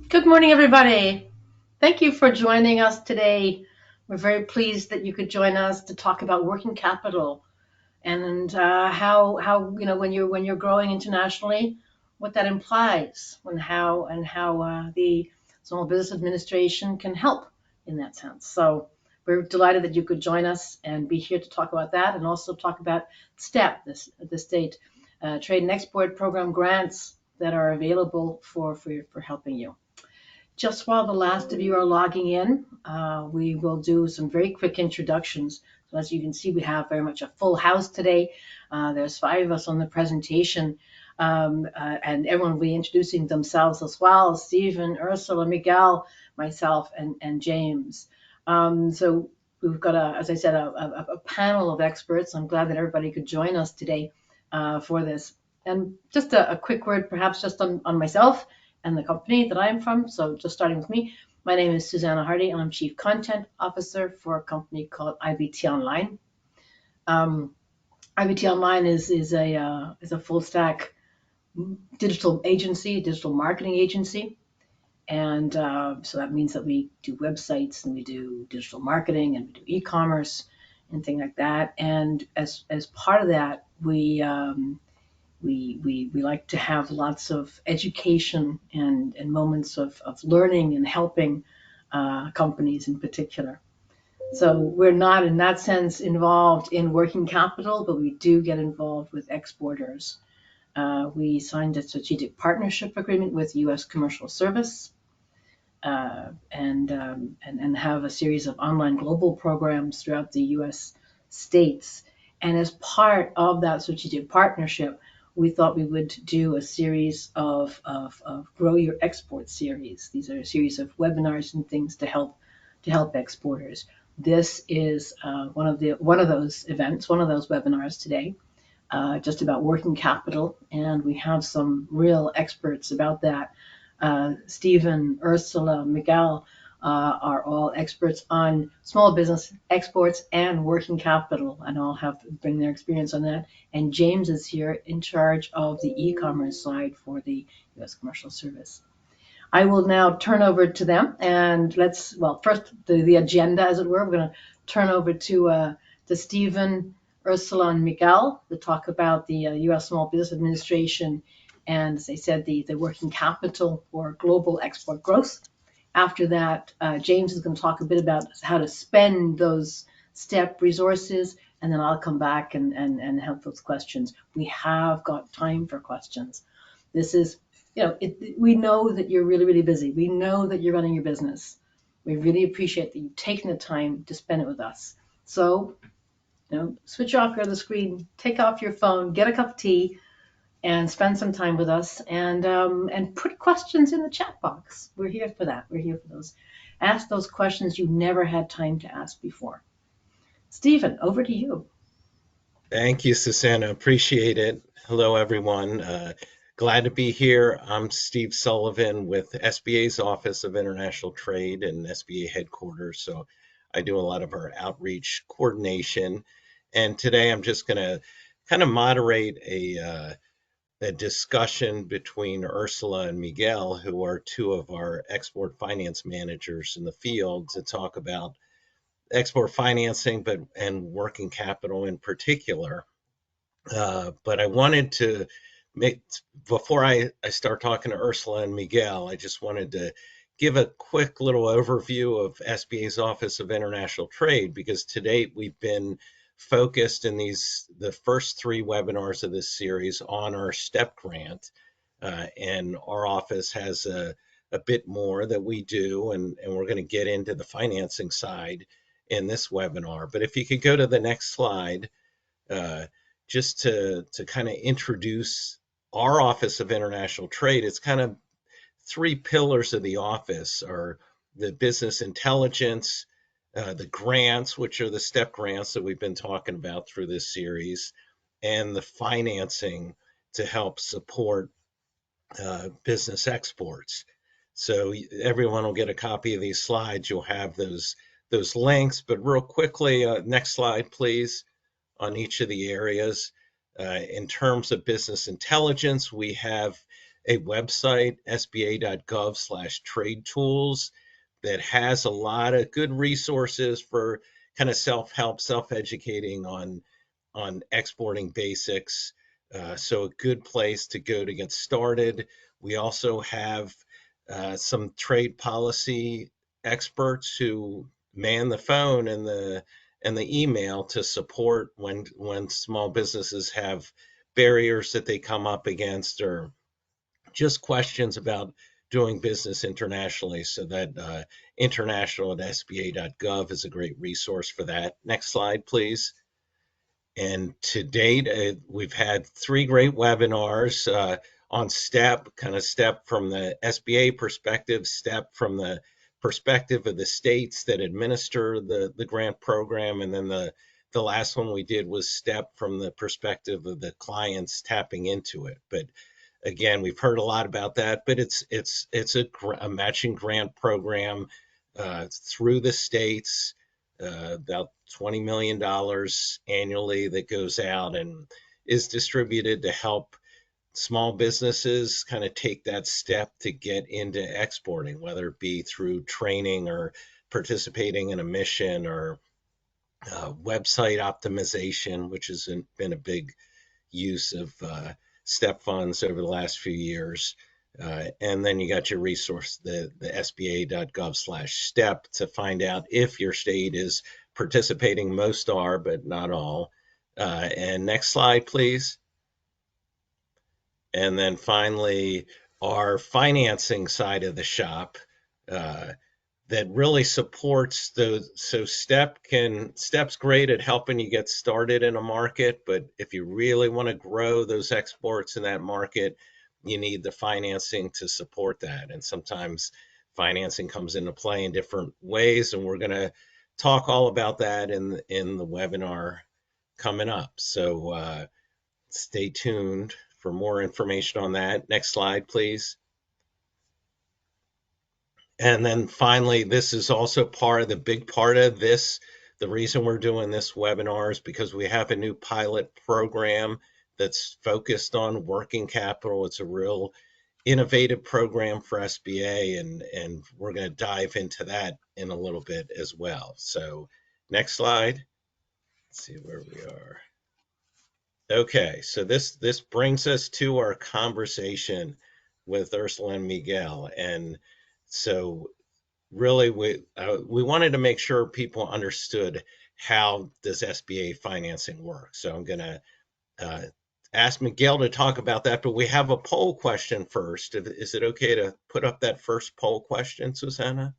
Good morning, everybody. Thank you for joining us today. We're very pleased that you could join us to talk about working capital and how when you're growing internationally, what that implies, and how the Small Business Administration can help in that sense. So we're delighted that you could join us and be here to talk about that, and also talk about STEP, the state trade and export program grants that are available for helping you. Just while the last of you are logging in, we will do some very quick introductions. So as you can see, we have very much a full house today. There's 5 of us on the presentation, and everyone will be introducing themselves as well: Stephen, Ursula, Miguel, myself, and James. So we've got, as I said, a panel of experts. I'm glad that everybody could join us today for this. And just a quick word, perhaps just on myself and the company that I'm from. So just starting with me, my name is Susanna Hardy, and I'm Chief Content Officer for a company called IBT Online. IBT Online is a full stack digital agency, digital marketing agency. And so that means that we do websites, and we do digital marketing, and we do e-commerce and things like that. And as part of that, we like to have lots of education and moments of learning and helping companies in particular. So we're not in that sense involved in working capital, but we do get involved with exporters. We signed a strategic partnership agreement with US Commercial Service, and have a series of online global programs throughout the US states. And as part of that strategic partnership, we thought we would do a series of Grow Your Export series. These are a series of webinars and things to help exporters. This is one of those events, one of those webinars today, just about working capital, and we have some real experts about that. Stephen, Ursula, Miguel are all experts on small business exports and working capital, and all bring their experience on that. And James is here in charge of the e-commerce side for the U.S. Commercial Service. I will now turn over to them, and first the agenda, as it were. We're going to turn over to Stephen, Ursula, and Miguel to talk about the U.S. Small Business Administration, and as I said, the working capital for global export growth. After that, James is going to talk a bit about how to spend those STEP resources, and then I'll come back and help those questions. We have got time for questions. This is, we know that you're really, really busy. We know that you're running your business. We really appreciate that you've taken the time to spend it with us. So, switch off your other screen, take off your phone, get a cup of tea, and spend some time with us, and put questions in the chat box. We're here for that. We're here for those. Ask those questions you never had time to ask before. Stephen, over to you. Thank you, Susanna. Appreciate it. Hello, everyone. Glad to be here. I'm Steve Sullivan with SBA's Office of International Trade and SBA headquarters. So I do a lot of our outreach coordination. And today I'm just going to kind of moderate a discussion between Ursula and Miguel, who are 2 of our export finance managers in the field, to talk about export financing, and working capital in particular. But I wanted to before I start talking to Ursula and Miguel, I just wanted to give a quick little overview of SBA's Office of International Trade, because to date we've been focused in the first 3 webinars of this series on our STEP grant, and our office has a bit more that we do, and we're going to get into the financing side in this webinar. But if you could go to the next slide, just to kind of introduce our Office of International Trade. It's kind of 3 pillars of the office are the business intelligence, the grants, which are the STEP grants that we've been talking about through this series, and the financing to help support business exports. So everyone will get a copy of these slides. You'll have those links, but real quickly, next slide, please, on each of the areas. In terms of business intelligence, we have a website, sba.gov/trade tools, that has a lot of good resources for kind of self-help, self-educating on exporting basics. So a good place to go to get started. We also have some trade policy experts who man the phone and the email to support when small businesses have barriers that they come up against, or just questions about doing business internationally. So that international at sba.gov is a great resource for that. Next slide, please. And to date, we've had 3 great webinars on STEP, kind of STEP from the SBA perspective, STEP from the perspective of the states that administer the grant program, and then the last one we did was STEP from the perspective of the clients tapping into it. But again, we've heard a lot about that, but it's a matching grant program through the states, about $20 million annually that goes out and is distributed to help small businesses kind of take that step to get into exporting, whether it be through training or participating in a mission, or website optimization, which has been a big use of STEP funds over the last few years. And then you got your resource, the sba.gov/step, to find out if your state is participating. Most are, but not all. And next slide, please. And then finally, our financing side of the shop, uh, that really supports those. So STEP's great at helping you get started in a market, but if you really want to grow those exports in that market, you need the financing to support that. And sometimes financing comes into play in different ways, and we're going to talk all about that in the webinar coming up. So stay tuned for more information on that. Next slide, please. And then finally, this is also part of the big part of this. The reason we're doing this webinar is because we have a new pilot program that's focused on working capital. It's a real innovative program for SBA, and we're going to dive into that in a little bit as well. So next slide. Let's see where we are. Okay, so this brings us to our conversation with Ursula and Miguel. And so really we wanted to make sure people understood how does SBA financing work. So I'm going to uh, ask Miguel to talk about that, but we have a poll question first. Is it okay to put up that first poll question, Susanna?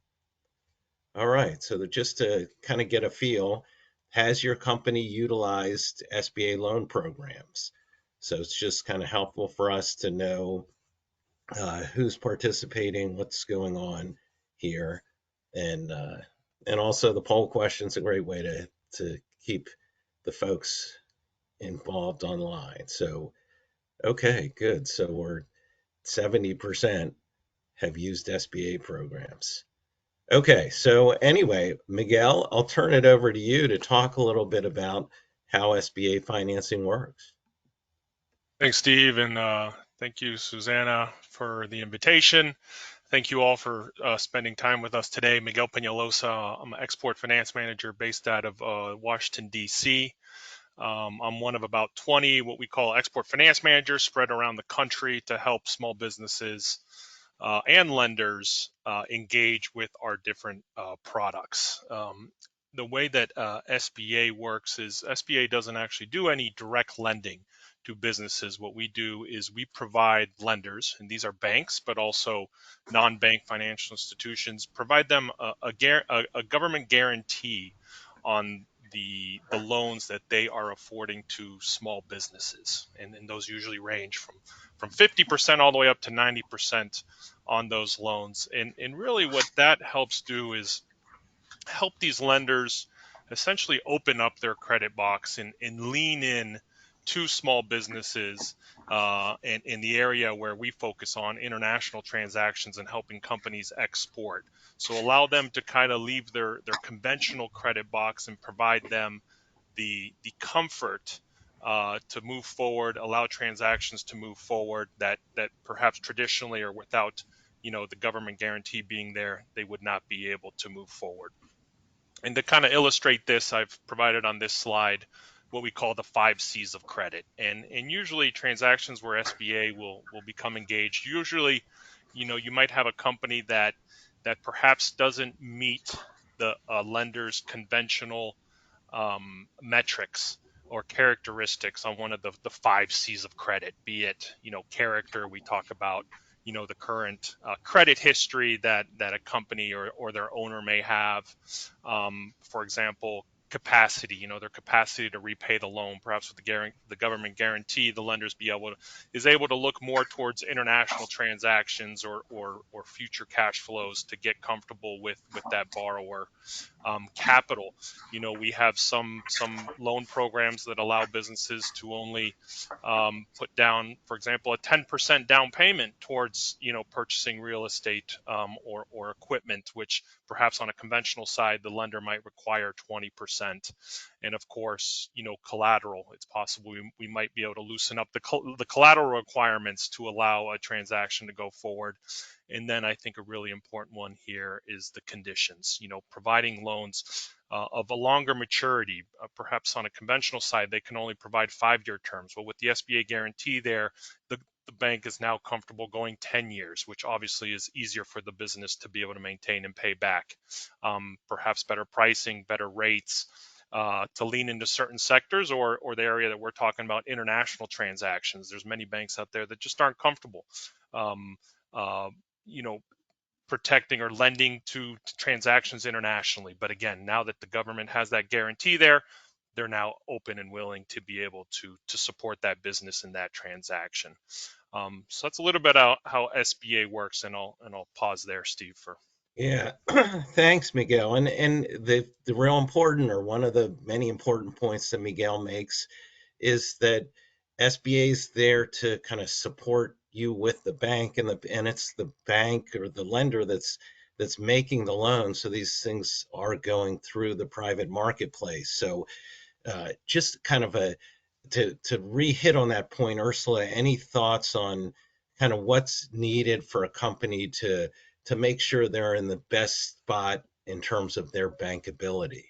All right, so just to kind of get a feel, has your company utilized SBA loan programs? So it's just kind of helpful for us to know who's participating, what's going on here, and also the poll question is a great way to keep the folks involved online. So okay, good. So we're 70% have used SBA programs. Okay, so anyway, Miguel, I'll turn it over to you to talk a little bit about how SBA financing works. Thanks, Steve, and thank you, Susanna, for the invitation. Thank you all for spending time with us today. Miguel Peñalosa, I'm an export finance manager based out of Washington, D.C. I'm one of about 20 what we call export finance managers spread around the country to help small businesses and lenders engage with our different products. The way that SBA works is SBA doesn't actually do any direct lending to businesses. What we do is we provide lenders, and these are banks, but also non-bank financial institutions, provide them a government guarantee on the loans that they are affording to small businesses, and those usually range from 50% all the way up to 90% on those loans. And really what that helps do is help these lenders essentially open up their credit box and lean in to small businesses and in the area where we focus on international transactions and helping companies export. So allow them to kind of leave their conventional credit box and provide them the comfort to move forward, allow transactions to move forward that perhaps traditionally or without the government guarantee being there, they would not be able to move forward. And to kind of illustrate this, I've provided on this slide what we call the 5 C's of credit. And usually transactions where SBA will become engaged, usually, you might have a company that perhaps doesn't meet the lender's conventional metrics or characteristics on one of the 5 C's of credit, be it, character. We talk about, the current credit history that a company or their owner may have. For example, capacity, their capacity to repay the loan, perhaps with the government guarantee, the lenders is able to look more towards international transactions or future cash flows to get comfortable with that borrower. Capital, we have some loan programs that allow businesses to only put down, for example, a 10% down payment towards purchasing real estate or equipment, which perhaps on a conventional side the lender might require 20%. And of course, collateral, it's possible we might be able to loosen up the collateral requirements to allow a transaction to go forward. And then I think a really important one here is the conditions, providing loans of a longer maturity. Perhaps on a conventional side, they can only provide 5-year terms. Well, with the SBA guarantee there, the bank is now comfortable going 10 years, which obviously is easier for the business to be able to maintain and pay back. Perhaps better pricing, better rates, to lean into certain sectors or the area that we're talking about, international transactions. There's many banks out there that just aren't comfortable protecting or lending to transactions internationally. But again, now that the government has that guarantee there, they're now open and willing to be able to support that business in that transaction. So that's a little bit how SBA works, and I'll pause there, Steve. Yeah, thanks, Miguel. And the real important, or one of the many important points that Miguel makes, is that SBA is there to kind of support you with the bank, and it's the bank or the lender that's making the loan. So these things are going through the private marketplace. So just kind of to re-hit on that point, Ursula, any thoughts on kind of what's needed for a company to make sure they're in the best spot in terms of their bankability?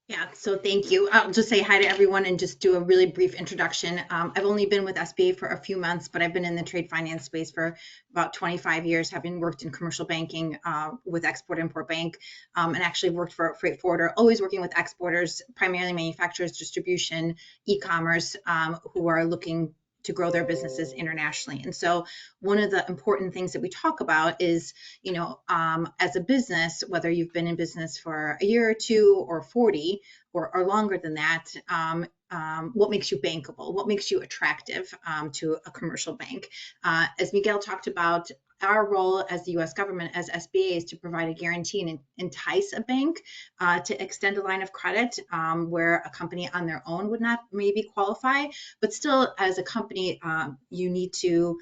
Yeah, so thank you. I'll just say hi to everyone and just do a really brief introduction. I've only been with SBA for a few months, but I've been in the trade finance space for about 25 years, having worked in commercial banking with Export-Import Bank, and actually worked for a freight forwarder, always working with exporters, primarily manufacturers, distribution, e-commerce, who are looking to grow their businesses internationally. And so one of the important things that we talk about is, as a business, whether you've been in business for a year or two or 40 or longer than that, what makes you bankable? What makes you attractive to a commercial bank? As Miguel talked about, our role as the U.S. government, as SBA, is to provide a guarantee and entice a bank to extend a line of credit where a company on their own would not maybe qualify. But still, as a company, you need to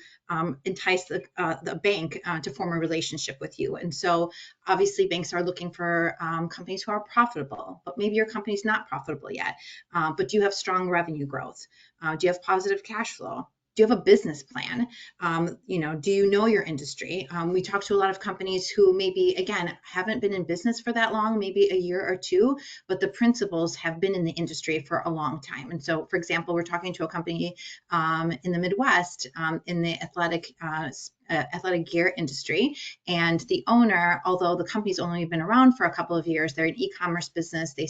entice the bank to form a relationship with you. And so obviously banks are looking for companies who are profitable, but maybe your company's not profitable yet. But do you have strong revenue growth? Do you have positive cash flow? Do you have a business plan? Do you know your industry? We talk to a lot of companies who maybe, again, haven't been in business for that long, maybe a year or two, but the principals have been in the industry for a long time. And so, for example, we're talking to a company in the Midwest in the athletic gear industry. And the owner, although the company's only been around for a couple of years, they're an e-commerce business. They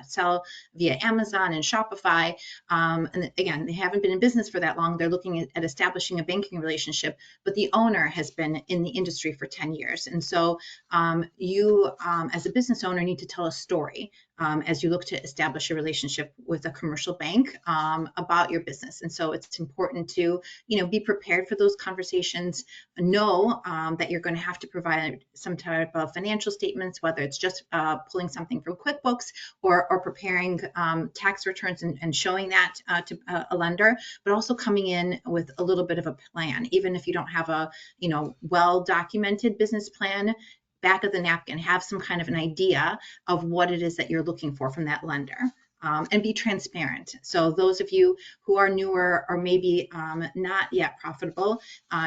sell via Amazon and Shopify. And again, they haven't been in business for that long. They're looking at establishing a banking relationship, but the owner has been in the industry for 10 years. And so you, as a business owner, need to tell a story as you look to establish a relationship with a commercial bank about your business. And so it's important to, be prepared for those conversations, know that you're going to have to provide some type of financial statements, whether it's just pulling something from QuickBooks or preparing tax returns and showing that to a lender, but also coming in with a little bit of a plan. Even if you don't have a, well-documented business plan, back of the napkin, have some kind of an idea of what it is that you're looking for from that lender. and be transparent. So those of you who are newer or maybe not yet profitable,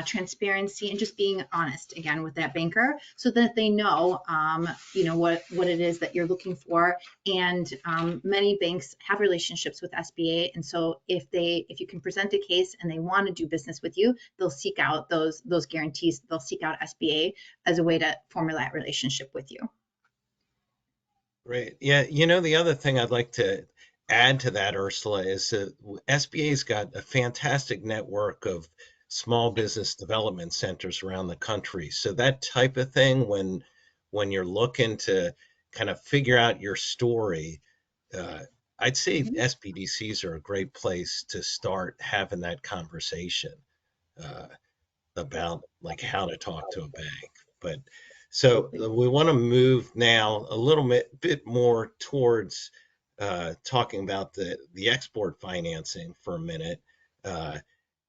transparency and just being honest again with that banker, so that they know, what it is that you're looking for. And many banks have relationships with SBA, and so if you can present a case and they want to do business with you, they'll seek out those guarantees. They'll seek out SBA as a way to form that relationship with you. Great. Yeah, the other thing I'd like to add to that, Ursula, is that SBA's got a fantastic network of small business development centers around the country. So that type of thing, when you're looking to kind of figure out your story, uh, I'd say Mhm. SBDCs are a great place to start having that conversation uh, about like how to talk to a bank. But so Absolutely. we want to move now a little bit more towards talking about the export financing for a minute. Uh,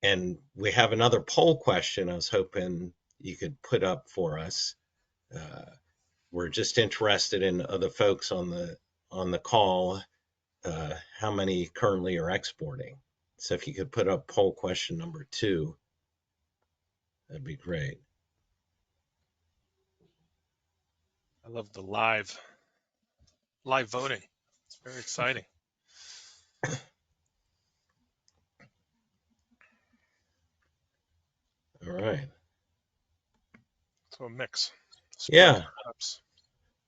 and we have another poll question I was hoping you could put up for us. Uh, we're just interested in other folks on the call, how many currently are exporting. So if you could put up poll question number 2, that'd be great. I love the live voting. It's very exciting. All right. So a mix. Split Yeah, perhaps.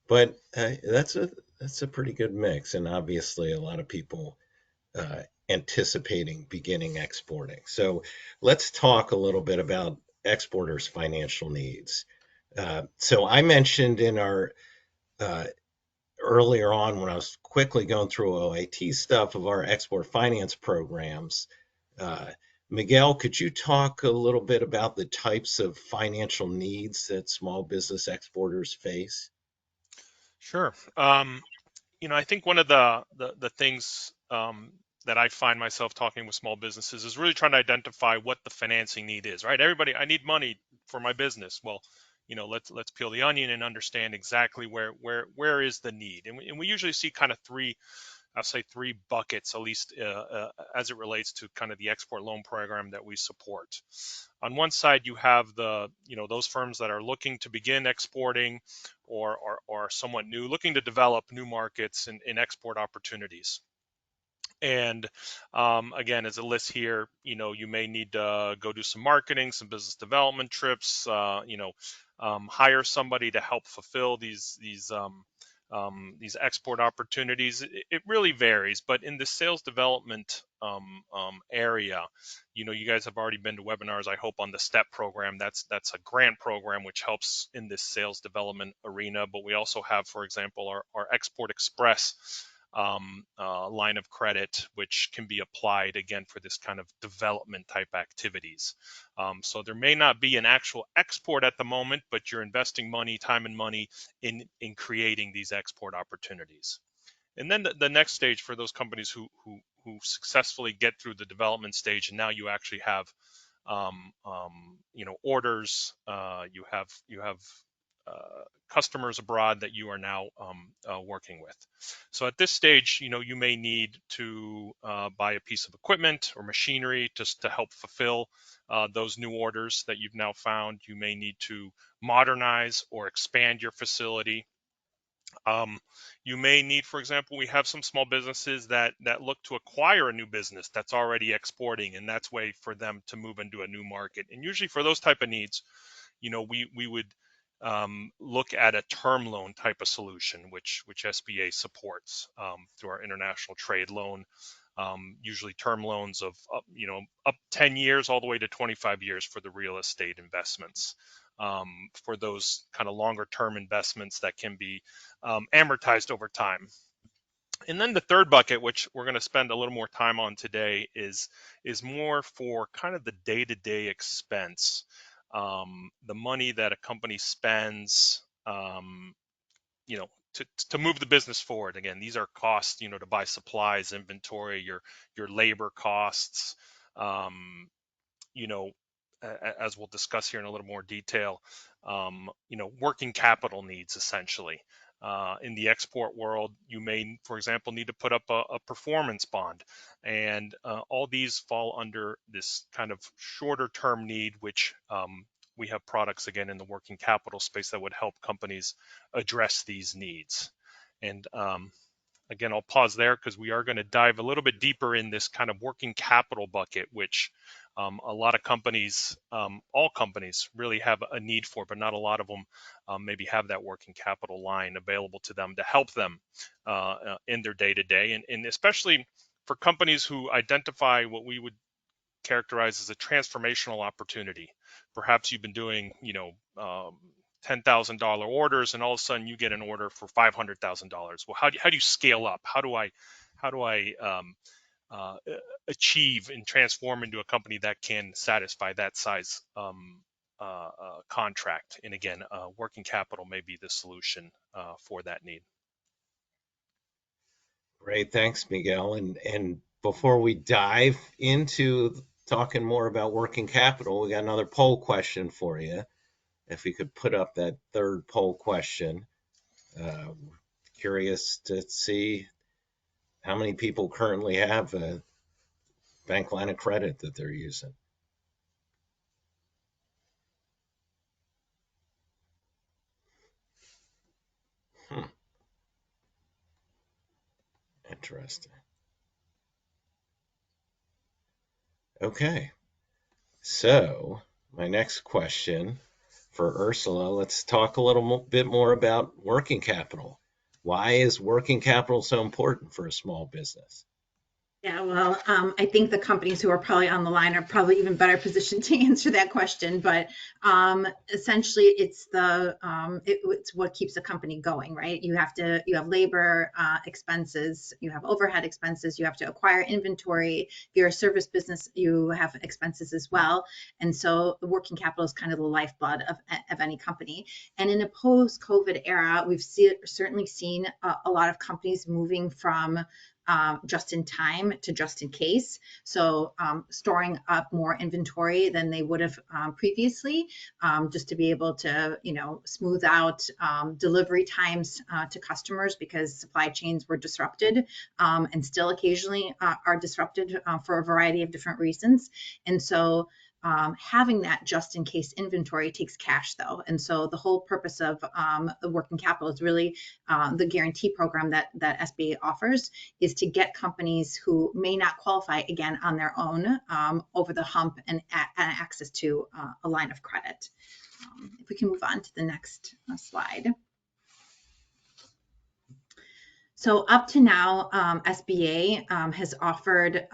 but that's a pretty good mix, and obviously a lot of people uh, anticipating beginning exporting. So let's talk a little bit about exporters' financial needs. So I mentioned in our uh, earlier on when I was quickly going through OIT stuff of our export finance programs. Uh, Miguel, could you talk a little bit about the types of financial needs that small business exporters face? Sure. I think one of the things that I find myself talking with small businesses is really trying to identify what the financing need is, right? Everybody, I need money for my business. Well, let's peel the onion and understand exactly where is the need, and we usually see kind of I'll say three buckets, at least as it relates to kind of the export loan program that we support. On one side, you have those firms that are looking to begin exporting or are somewhat new, looking to develop new markets and export opportunities. And again, as a list here, you may need to go do some marketing, some business development trips, hire somebody to help fulfill these export opportunities. It really varies, but in the sales development area, you guys have already been to webinars, I hope, on the STEP program. That's a grant program which helps in this sales development arena. But we also have, for example, our Export Express line of credit, which can be applied again for this kind of development type activities. So there may not be an actual export at the moment, but you're investing money, time and money in creating these export opportunities. And then the next stage for those companies who successfully get through the development stage, and now you actually have orders, you have customers abroad that you are now working with. So at this stage, you may need to buy a piece of equipment or machinery just to help fulfill those new orders that you've now found. You may need to modernize or expand your facility. You may need, for example, we have some small businesses that look to acquire a new business that's already exporting, and that's way for them to move into a new market. And usually for those type of needs, we would look at a term loan type of solution, which SBA supports through our international trade loan. Usually term loans of up 10 years all the way to 25 years for the real estate investments. For those kind of longer term investments that can be amortized over time. And then the third bucket, which we're going to spend a little more time on today, is more for kind of the day-to-day expense, the money that a company spends, to move the business forward. Again, these are costs, to buy supplies, inventory, your labor costs, you know, as we'll discuss here in a little more detail, working capital needs essentially. In the export world, you may, for example, need to put up a performance bond. And all these fall under this kind of shorter term need, which we have products, again, in the working capital space that would help companies address these needs. And again, I'll pause there because we are going to dive a little bit deeper in this kind of working capital bucket, which a lot of companies, all companies really have a need for, but not a lot of them maybe have that working capital line available to them to help them in their day-to-day. And especially for companies who identify what we would characterize as a transformational opportunity. Perhaps you've been doing, $10,000 orders, and all of a sudden you get an order for $500,000. Well, how do you scale up? How do I achieve and transform into a company that can satisfy that size contract? And again, working capital may be the solution for that need. Great, thanks, Miguel. And before we dive into talking more about working capital, we got another poll question for you. If we could put up that third poll question. Curious to see how many people currently have a bank line of credit that they're using. Interesting. Okay, so my next question for Ursula, let's talk a little bit more about working capital. Why is working capital so important for a small business? Yeah, well, I think the companies who are probably on the line are probably even better positioned to answer that question. But essentially, it's it's what keeps a company going, right? You have labor expenses, you have overhead expenses, you have to acquire inventory. If you're a service business, you have expenses as well. And so the working capital is kind of the lifeblood of any company. And in a post-COVID era, we've certainly seen a lot of companies moving from just in time to just in case. So storing up more inventory than they would have previously, just to be able to, smooth out delivery times to customers, because supply chains were disrupted and still occasionally are disrupted for a variety of different reasons. And so having that just in case inventory takes cash, though. And so the whole purpose of the working capital is really the guarantee program that SBA offers, is to get companies who may not qualify again on their own over the hump and access to a line of credit. If we can move on to the next slide. So up to now, SBA has offered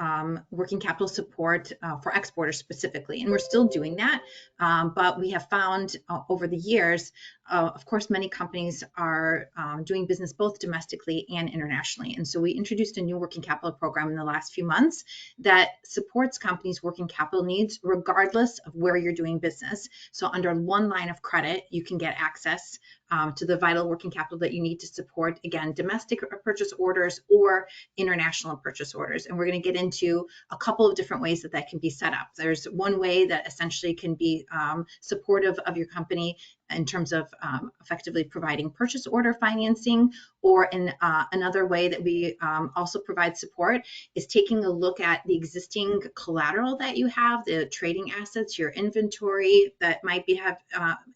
working capital support for exporters specifically, and we're still doing that. But we have found over the years, of course, many companies are doing business both domestically and internationally. And so we introduced a new working capital program in the last few months that supports companies' working capital needs regardless of where you're doing business. So under one line of credit, you can get access to the vital working capital that you need to support, again, domestic purchase orders or international purchase orders. And we're going to get into a couple of different ways that can be set up. There's one way that essentially can be supportive of your company in terms of effectively providing purchase order financing, or in another way that we also provide support is taking a look at the existing collateral that you have, the trading assets, your inventory that might have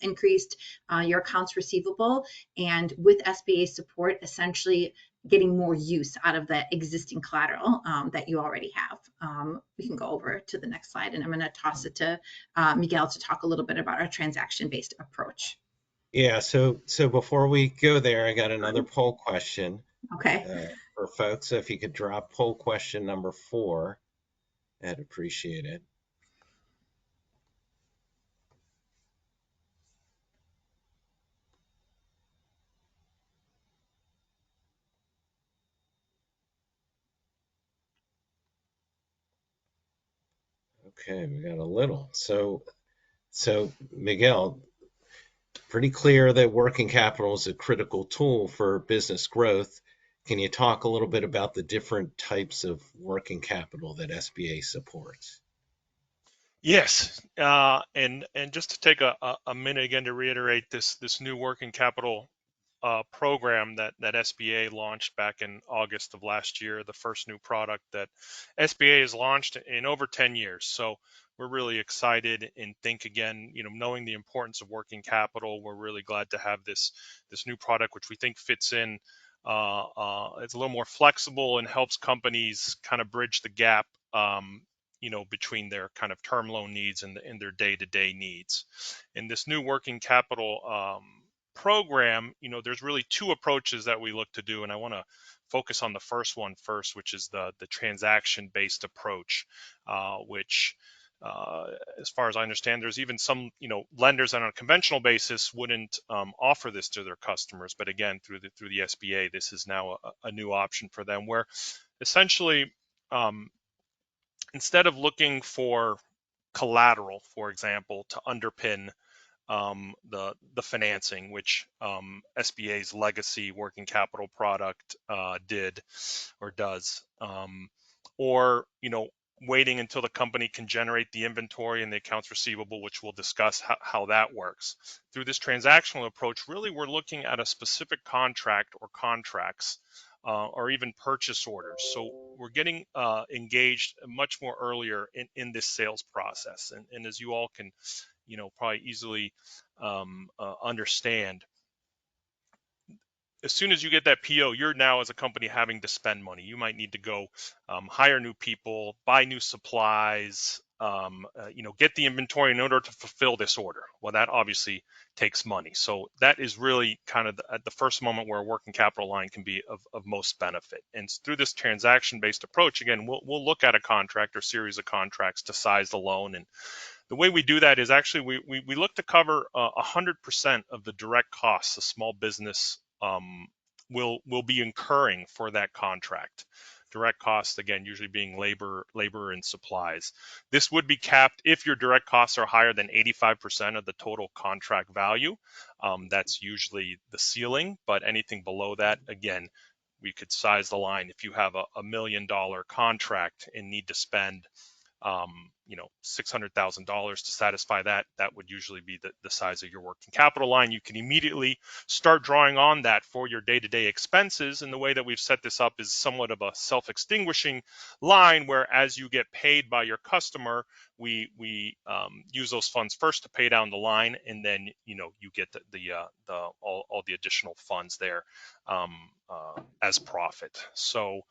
increased, your accounts receivable, and with SBA support, essentially getting more use out of the existing collateral that you already have. We can go over to the next slide, and I'm going to toss it to Miguel to talk a little bit about our transaction-based approach. Yeah, so before we go there, I got another poll question. Okay. For folks. So if you could drop poll question number 4, I'd appreciate it. Okay, we got a little. So Miguel, pretty clear that working capital is a critical tool for business growth. Can you talk a little bit about the different types of working capital that SBA supports? Yes, and just to take a minute again to reiterate this new working capital program that SBA launched back in August of last year, the first new product that SBA has launched in over 10 years. So we're really excited and think, again, knowing the importance of working capital, we're really glad to have this new product, which we think fits in. It's a little more flexible and helps companies kind of bridge the gap, between their kind of term loan needs and their day-to-day needs. In this new working capital program, there's really two approaches that we look to do, and I want to focus on the first one first, which is the transaction-based approach, which as far as I understand, there's even some lenders on a conventional basis wouldn't offer this to their customers, but again, through the SBA, this is now a new option for them, where essentially instead of looking for collateral, for example, to underpin the financing, which SBA's legacy working capital product did or does, or waiting until the company can generate the inventory and the accounts receivable, which we'll discuss how that works. Through this transactional approach, really we're looking at a specific contract or contracts, or even purchase orders. So we're getting engaged much more earlier in this sales process. And as you all can probably easily understand, as soon as you get that PO, you're now as a company having to spend money. You might need to go hire new people, buy new supplies, get the inventory in order to fulfill this order. Well, that obviously takes money. So that is really kind of at the first moment where a working capital line can be of most benefit. And through this transaction-based approach, again, we'll look at a contract or series of contracts to size the loan. And the way we do that is actually we look to cover 100% of the direct costs a small business will be incurring for that contract. Direct costs, again, usually being labor and supplies. This would be capped if your direct costs are higher than 85% of the total contract value. That's usually the ceiling, but anything below that, again, we could size the line. If you have a $1 million contract and need to spend $600,000 to satisfy that would usually be the size of your working capital line. You can immediately start drawing on that for your day-to-day expenses. And the way that we've set this up is somewhat of a self-extinguishing line, where as you get paid by your customer, we use those funds first to pay down the line, and then you get all the additional funds there as profit. So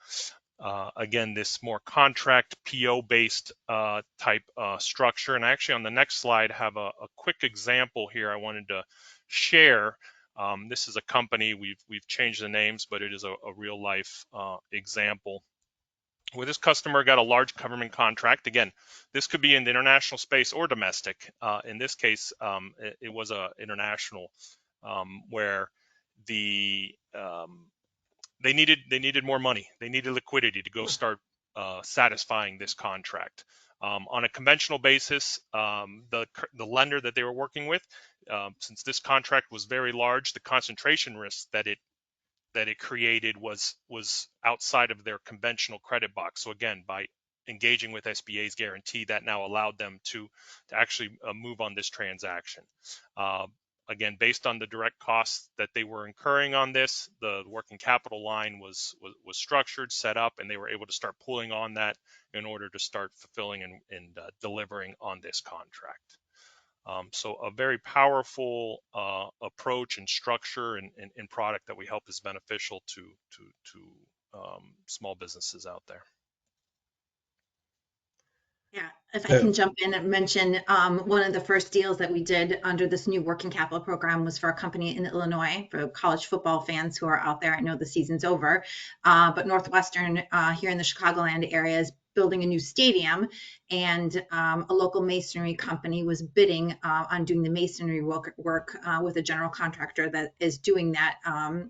again, this more contract PO-based type structure. And actually on the next slide have a quick example here I wanted to share. This is a company, we've changed the names, but it is a real life example where this customer got a large government contract. Again, this could be in the international space or domestic. In this case, it was international, where they needed more money. They needed liquidity to go start satisfying this contract. On a conventional basis, the lender that they were working with, since this contract was very large, the concentration risk that it created was outside of their conventional credit box. So again, by engaging with SBA's guarantee, that now allowed them to actually move on this transaction. Again, based on the direct costs that they were incurring on this, the working capital line was structured, set up, and they were able to start pulling on that in order to start fulfilling and delivering on this contract. So a very powerful approach and structure and product that we hope is beneficial to small businesses out there. Yeah, if I can jump in and mention, one of the first deals that we did under this new working capital program was for a company in Illinois. For college football fans who are out there, I know the season's over, but Northwestern here in the Chicagoland area is building a new stadium, and a local masonry company was bidding on doing the masonry work with a general contractor that is doing that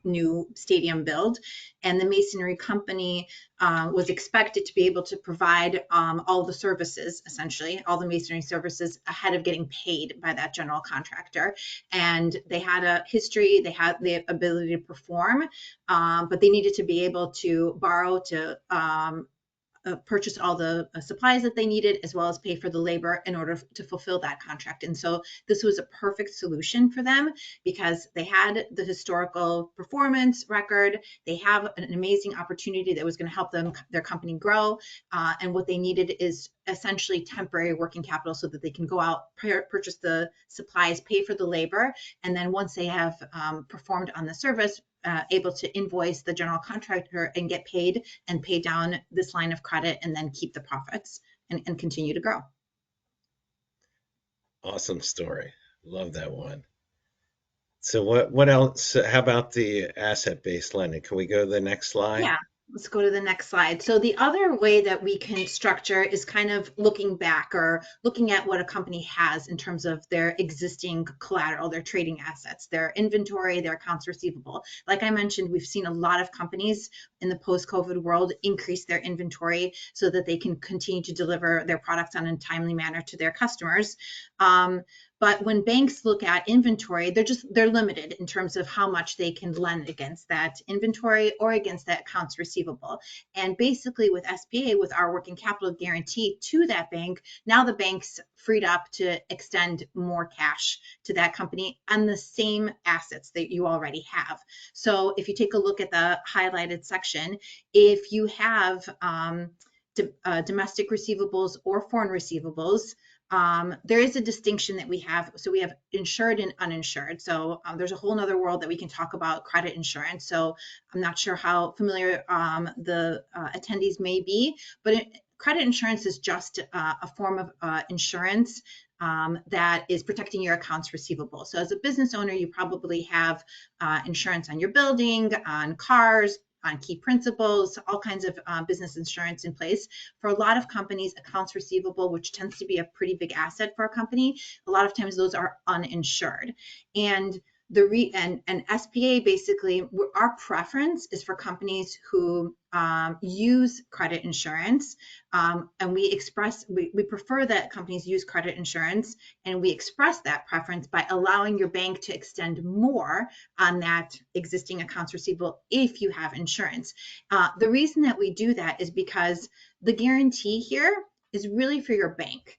new stadium build. And the masonry company was expected to be able to provide all the services, essentially all the masonry services, ahead of getting paid by that general contractor. And they had a history, they had the ability to perform, but they needed to be able to borrow to purchase all the supplies that they needed, as well as pay for the labor in order to fulfill that contract. And so this was a perfect solution for them because they had the historical performance record. They have an amazing opportunity that was going to help their company grow. And what they needed is essentially temporary working capital so that they can go out, purchase the supplies, pay for the labor. And then once they have performed on the service, able to invoice the general contractor and get paid and pay down this line of credit and then keep the profits and continue to grow. Awesome story. Love that one. So what else? How about the asset-based lending? Can we go to the next slide? Yeah. Let's go to the next slide. So the other way that we can structure is kind of looking back or looking at what a company has in terms of their existing collateral, their trading assets, their inventory, their accounts receivable. Like I mentioned, we've seen a lot of companies in the post-COVID world increase their inventory so that they can continue to deliver their products on a timely manner to their customers. But when banks look at inventory, they're limited in terms of how much they can lend against that inventory or against that accounts receivable. And basically with SBA, with our working capital guarantee to that bank, now the bank's freed up to extend more cash to that company on the same assets that you already have. So if you take a look at the highlighted section, if you have domestic receivables or foreign receivables, there is a distinction that we have. So we have insured and uninsured. So there's a whole nother world that we can talk about credit insurance. So I'm not sure how familiar the attendees may be, but credit insurance is just a form of insurance that is protecting your accounts receivable. So as a business owner, you probably have insurance on your building, on cars, on key principals, all kinds of business insurance in place. For a lot of companies, accounts receivable, which tends to be a pretty big asset for a company, a lot of times those are uninsured. And and SBA basically, our preference is for companies who use credit insurance, and we prefer that companies use credit insurance, and we express that preference by allowing your bank to extend more on that existing accounts receivable if you have insurance. The reason that we do that is because the guarantee here is really for your bank.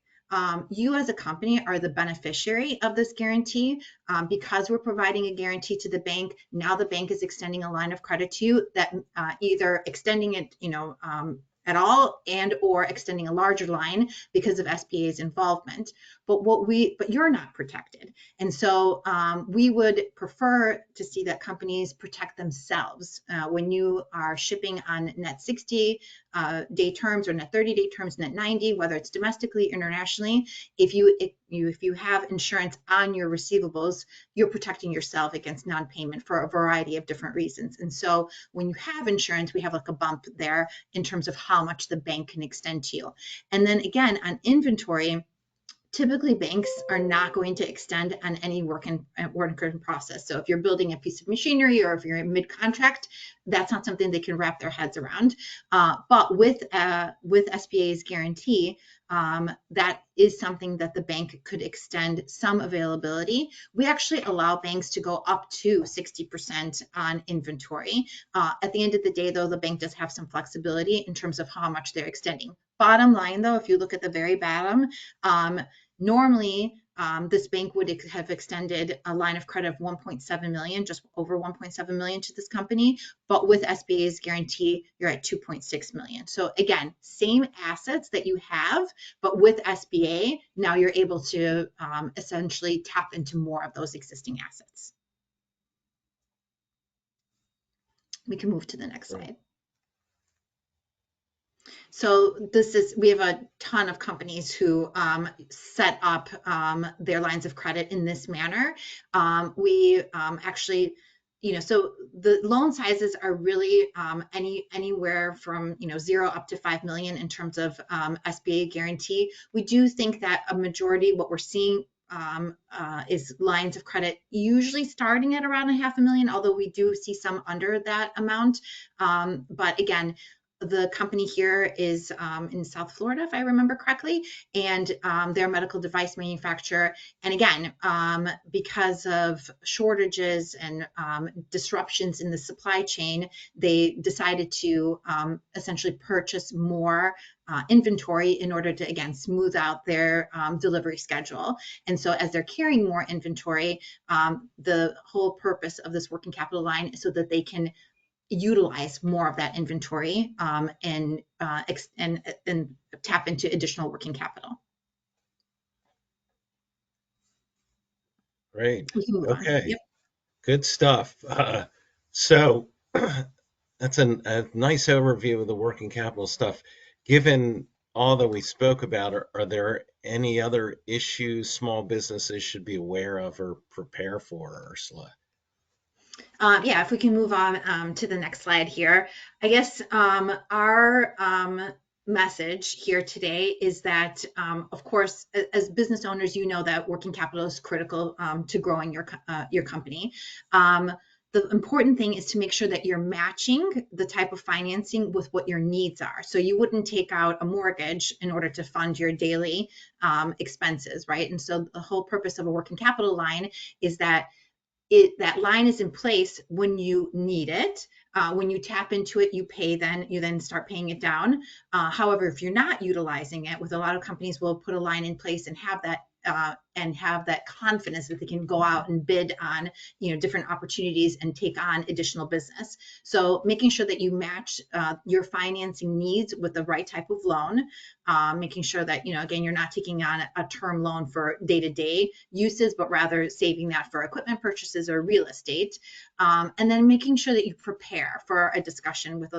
You as a company are the beneficiary of this guarantee. Because we're providing a guarantee to the bank, now the bank is extending a line of credit to you that either extending it, at all and or extending a larger line because of SBA's involvement. But you're not protected. And so we would prefer to see that companies protect themselves. When you are shipping on net 60 day terms or net 30 day terms, net 90, whether it's domestically, internationally, if you have insurance on your receivables, you're protecting yourself against non-payment for a variety of different reasons. And so when you have insurance, we have like a bump there in terms of how much the bank can extend to you. And then again, on inventory, typically banks are not going to extend on any work in process. So if you're building a piece of machinery or if you're in mid-contract, that's not something they can wrap their heads around. But with SBA's guarantee, that is something that the bank could extend some availability. We actually allow banks to go up to 60% on inventory. At the end of the day, though, the bank does have some flexibility in terms of how much they're extending. Bottom line, though, if you look at the very bottom, normally this bank would have extended a line of credit of 1.7 million, just over 1.7 million to this company. But with SBA's guarantee, you're at 2.6 million. So again, same assets that you have, but with SBA, now you're able to essentially tap into more of those existing assets. We can move to the next slide. So we have a ton of companies who set up their lines of credit in this manner. We actually, so the loan sizes are really anywhere from 0 up to 5 million in terms of SBA guarantee. We do think that a majority, what we're seeing is lines of credit usually starting at around $500,000, although we do see some under that amount. But again, the company here is in South Florida, if I remember correctly, and they're a medical device manufacturer. And again, because of shortages and disruptions in the supply chain, they decided to essentially purchase more inventory in order to, again, smooth out their delivery schedule. And so as they're carrying more inventory, the whole purpose of this working capital line is so that they can utilize more of that inventory and tap into additional working capital. Great. We can move on. Okay. Yep. Good stuff. So that's a nice overview of the working capital stuff. Given all that we spoke about, are there any other issues small businesses should be aware of or prepare for, Ursula? Yeah, if we can move on to the next slide here. I guess our message here today is that, of course, as business owners, you know that working capital is critical to growing your company. The important thing is to make sure that you're matching the type of financing with what your needs are. So you wouldn't take out a mortgage in order to fund your daily expenses, right? And so the whole purpose of a working capital line is that that line is in place when you need it. When you tap into it, you pay, then you then start paying it down. However, if you're not utilizing it, with a lot of companies will put a line in place and have that confidence that they can go out and bid on, different opportunities and take on additional business. So making sure that you match your financing needs with the right type of loan, making sure that, again, you're not taking on a term loan for day-to-day uses, but rather saving that for equipment purchases or real estate. And then making sure that you prepare for a discussion with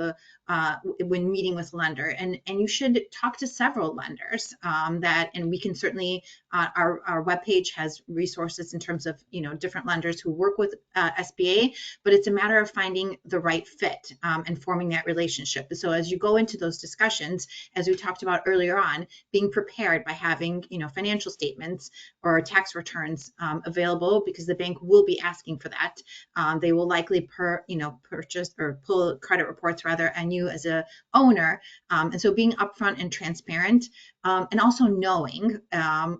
when meeting with lender, and you should talk to several lenders and we can certainly, our webpage has resources in terms of, different lenders who work with SBA, but it's a matter of finding the right fit and forming that relationship. So as you go into those discussions, as we talked about earlier on, being prepared by having, financial statements or tax returns available, because the bank will be asking for that. They will likely purchase or pull credit reports rather on you as a owner. And so being upfront and transparent, and also knowing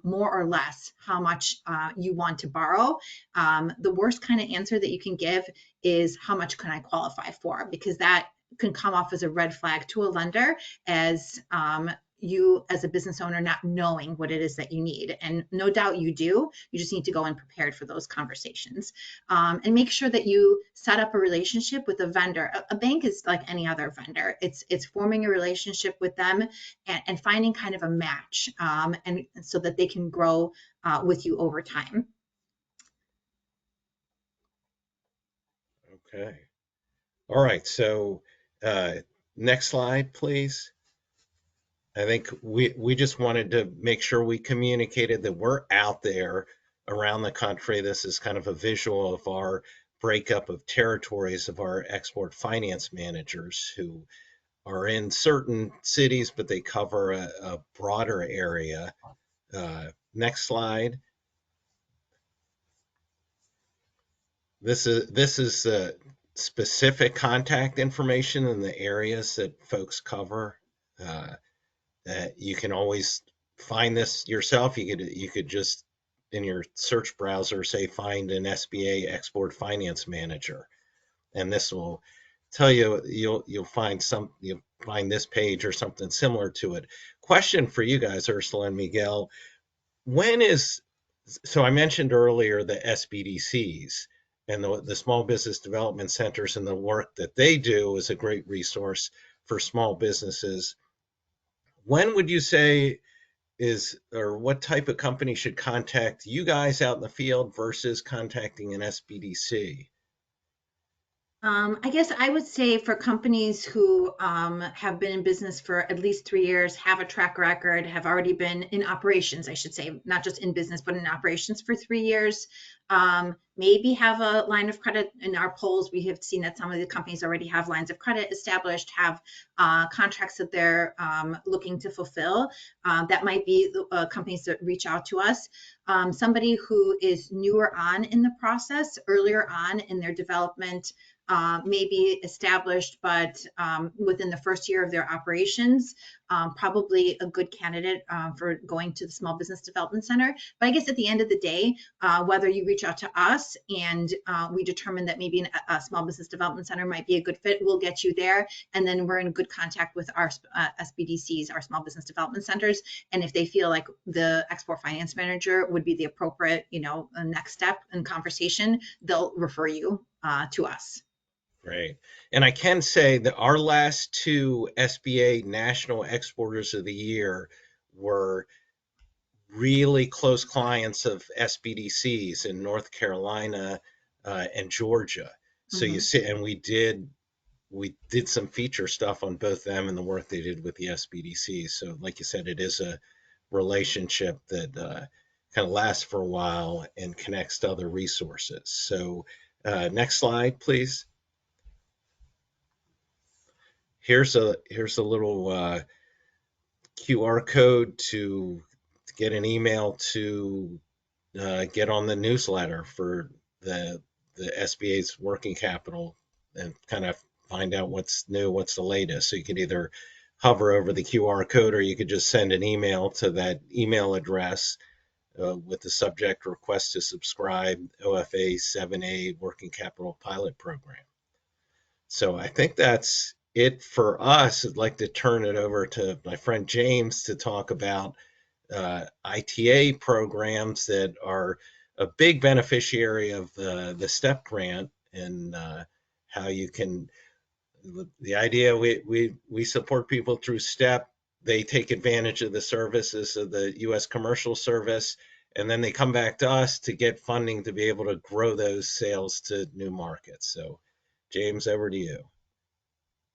more or less how much you want to borrow. The worst kind of answer that you can give is, how much can I qualify for? Because that can come off as a red flag to a lender, as you as a business owner not knowing what it is that you need. And no doubt you do. You just need to go in prepared for those conversations. And make sure that you set up a relationship with a vendor. A bank is like any other vendor. It's forming a relationship with them and finding kind of a match, and so that they can grow with you over time. Okay. All right. So next slide, please. I think we just wanted to make sure we communicated that we're out there around the country. This is kind of a visual of our breakup of territories of our export finance managers, who are in certain cities, but they cover a broader area. Next slide. This is specific contact information in the areas that folks cover. You can always find this yourself. You could just in your search browser say find an SBA Export Finance Manager, and this will tell you you'll find this page or something similar to it. Question for you guys, Ursula and Miguel: so I mentioned earlier the SBDCs and the small business development centers, and the work that they do is a great resource for small businesses. When would you say or what type of company should contact you guys out in the field versus contacting an SBDC? I guess I would say for companies who have been in business for at least 3 years, have a track record, have already been in operations, I should say, not just in business, but in operations for 3 years, maybe have a line of credit. In our polls, we have seen that some of the companies already have lines of credit established, have contracts that they're looking to fulfill. That might be companies that reach out to us. Somebody who is newer on in the process, earlier on in their development, maybe established, but within the first year of their operations, probably a good candidate for going to the Small Business Development Center. But I guess at the end of the day, whether you reach out to us and we determine that maybe a Small Business Development Center might be a good fit, we'll get you there. And then we're in good contact with our SBDCs, our Small Business Development Centers. And if they feel like the Export Finance Manager would be the appropriate, next step in conversation, they'll refer you to us. Great. And I can say that our last two SBA National Exporters of the Year were really close clients of SBDCs in North Carolina and Georgia. So you see, and we did some feature stuff on both them and the work they did with the SBDC. So like you said, it is a relationship that kind of lasts for a while and connects to other resources. So next slide, please. Here's a little QR code to get an email to get on the newsletter for the SBA's working capital and kind of find out what's new, what's the latest. So you can either hover over the QR code or you could just send an email to that email address with the subject request to subscribe OFA 7A Working Capital Pilot Program. So I think that's it for us. I'd like to turn it over to my friend James to talk about ITA programs that are a big beneficiary of the STEP grant and how you can, the idea we support people through STEP, they take advantage of the services of the U.S. Commercial Service, and then they come back to us to get funding to be able to grow those sales to new markets. So James, over to you.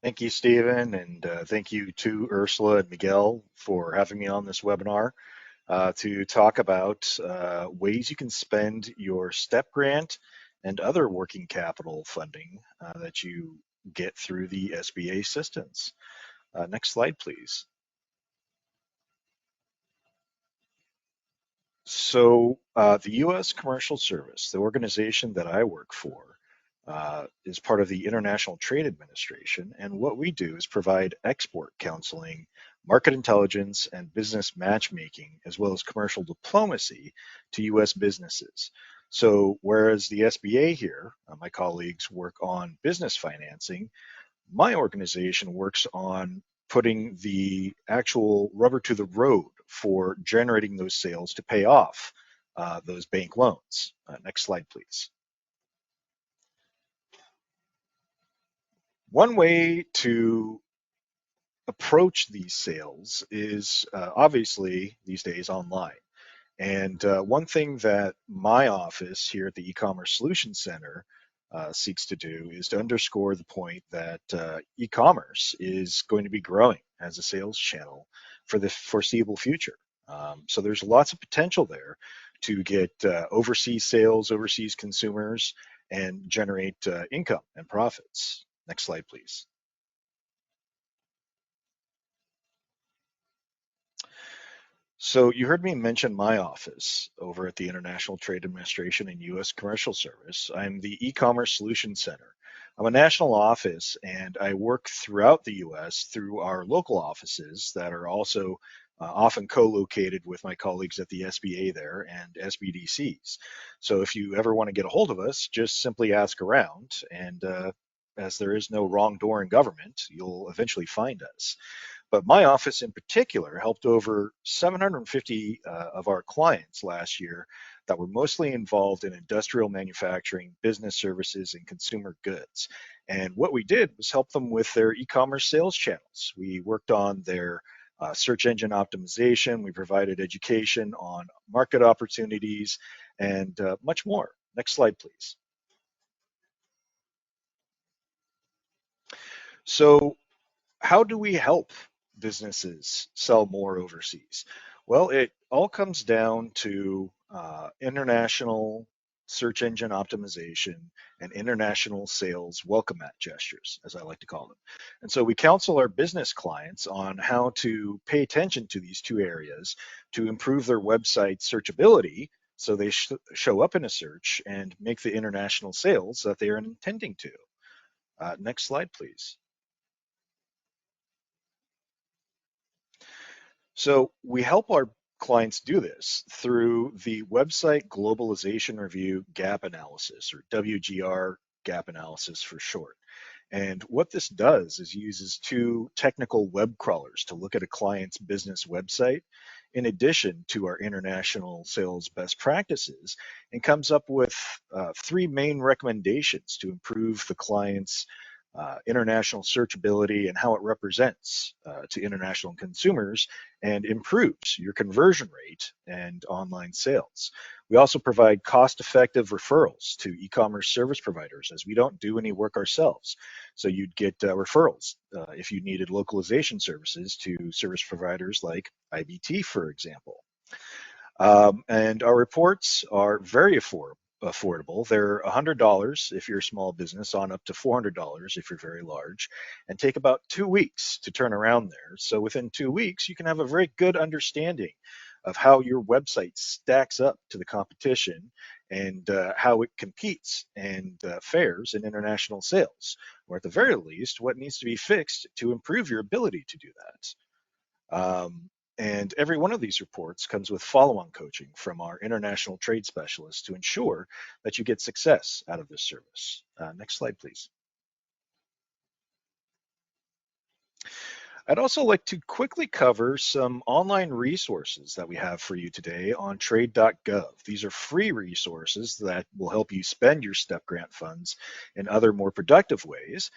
Thank you, Stephen, and thank you to Ursula and Miguel for having me on this webinar to talk about ways you can spend your STEP grant and other working capital funding that you get through the SBA assistance. Next slide, please. So the U.S. Commercial Service, the organization that I work for, is part of the International Trade Administration, and what we do is provide export counseling, market intelligence, and business matchmaking, as well as commercial diplomacy to U.S. businesses. So whereas the SBA here, my colleagues work on business financing, my organization works on putting the actual rubber to the road for generating those sales to pay off those bank loans. Next slide, please. One way to approach these sales is obviously these days online. And one thing that my office here at the E-commerce Solutions Center seeks to do is to underscore the point that e-commerce is going to be growing as a sales channel for the foreseeable future. So there's lots of potential there to get overseas sales, overseas consumers, and generate income and profits. Next slide, please. So you heard me mention my office over at the International Trade Administration and U.S. Commercial Service. I'm the E-commerce Solutions Center. I'm a national office, and I work throughout the U.S. through our local offices that are also often co-located with my colleagues at the SBA there and SBDCs. So if you ever want to get a hold of us, just simply ask around, and as there is no wrong door in government, you'll eventually find us. But my office in particular helped over 750 of our clients last year that were mostly involved in industrial manufacturing, business services, and consumer goods. And what we did was help them with their e-commerce sales channels. We worked on their search engine optimization. We provided education on market opportunities and much more. Next slide, please. So how do we help businesses sell more overseas? Well, it all comes down to international search engine optimization, and international sales welcome mat gestures, as I like to call them. And so we counsel our business clients on how to pay attention to these two areas to improve their website searchability so they show up in a search and make the international sales that they are intending to. Next slide, please. So we help our clients do this through the Website Globalization Review Gap Analysis, or WGR Gap Analysis for short. And what this does is uses two technical web crawlers to look at a client's business website in addition to our international sales best practices, and comes up with three main recommendations to improve the client's international searchability and how it represents to international consumers and improves your conversion rate and online sales. We also provide cost-effective referrals to e-commerce service providers, as we don't do any work ourselves. So you'd get referrals if you needed localization services to service providers like IBT, for example. And our reports are very affordable. They're $100 if you're a small business, on up to $400 if you're very large, and take about 2 weeks to turn around there. So within 2 weeks, you can have a very good understanding of how your website stacks up to the competition and how it competes and fares in international sales, or at the very least, what needs to be fixed to improve your ability to do that. And every one of these reports comes with follow-on coaching from our international trade specialists to ensure that you get success out of this service. Next slide, please. I'd also like to quickly cover some online resources that we have for you today on trade.gov. These are free resources that will help you spend your STEP grant funds in other more productive ways.